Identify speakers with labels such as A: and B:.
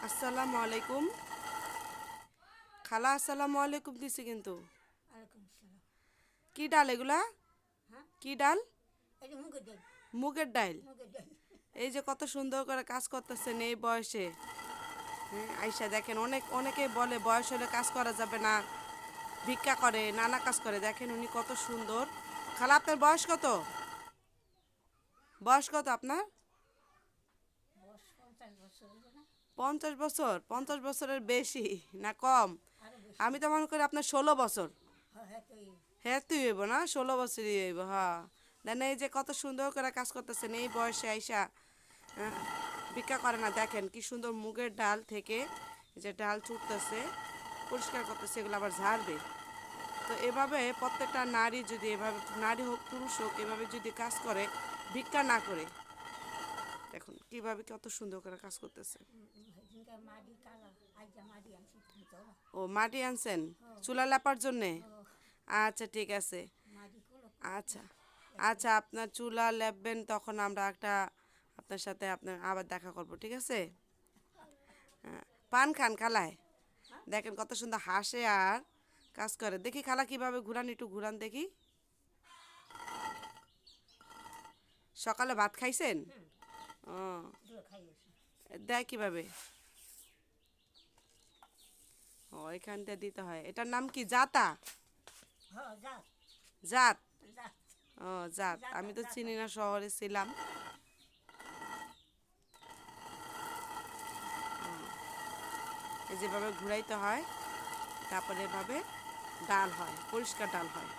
A: আসসালামু আলাইকুম। খালা আসসালামু আলাইকুম দিছি কিন্তু।
B: ওয়ালাইকুম আসসালাম।
A: কি ডাল এগুলা?
B: হ্যাঁ,
A: কি ডাল?
B: এই যে মুগের ডাল।
A: মুগের ডাল।
B: মুগের ডাল।
A: এই যে কত সুন্দর করে কাজ করতেছেন এই বয়সে। হ্যাঁ, আইসা দেখেন অনেকে বলে বয়স হলে কাজ করা যাবে না, ভিক্ষা করে, নানা কাজ করে। দেখেন উনি কত সুন্দর। খালা আপনার বয়স কত? বয়স কত আপনার?
B: বয়স 50 বছর হলো না?
A: 50 বছর? 50 বছরের বেশি না কম?
B: আরো বেশি।
A: আমি তো মনে করি আপনার 16 বছর।
B: হ্যাঁ, হ্যাঁ, তো এই
A: হ্যাঁ তুই হইব না, 16 বছরই হইব। হ্যাঁ দেন এই যে কত সুন্দর করে কাজ করতেছেন এই বয়সে আইসা। হ্যাঁ, ভিক্ষা করে না। দেখেন কি সুন্দর মুগের ডাল থেকে এই যে ডাল চুটতেছে, পরিষ্কার করতেছে, এগুলো আবার ঝাড়বে। তো এভাবে প্রত্যেকটা নারী যদি এভাবে, নারী হোক পুরুষ হোক, এভাবে যদি কাজ করে, ভিক্ষা না করে, দেখুন কিভাবে কত সুন্দর করে কাজ করতেছে।
B: সেদিনকার মাটি কালা, আজ যা মাটি আনছি তুমি তো না।
A: ও মাটি আনছেন
B: ও,
A: চুলা লেপার জন্যে?
B: ও,
A: আচ্ছা ঠিক আছে।
B: মাটি গুলো
A: আচ্ছা আচ্ছা, আপনার চুলা লেপবেন তখন আমরা আপনার সাথে আপনার আবার দেখা করব, ঠিক আছে? হ্যাঁ, পান খান খালায়। দেখেন কত সুন্দর হাসে আর কাজ করে। দেখি খালা কিভাবে ঘুরান, একটু ঘুরান দেখি। সকালে ভাত খাইছেন? ও,
B: খাইয়েছি।
A: দেয় কিভাবে? ও এখানটা দিতে হয়। এটার নাম কি? জাতা?
B: হ্যাঁ, যা
A: জাত?
B: যা
A: ও জাত, আমি তো চিনি না, শহরে ছিলাম। এই যেভাবে ঘুরাইতে হয়, তারপরে এভাবে ডাল হয়, পরিষ্কার ডাল হয়।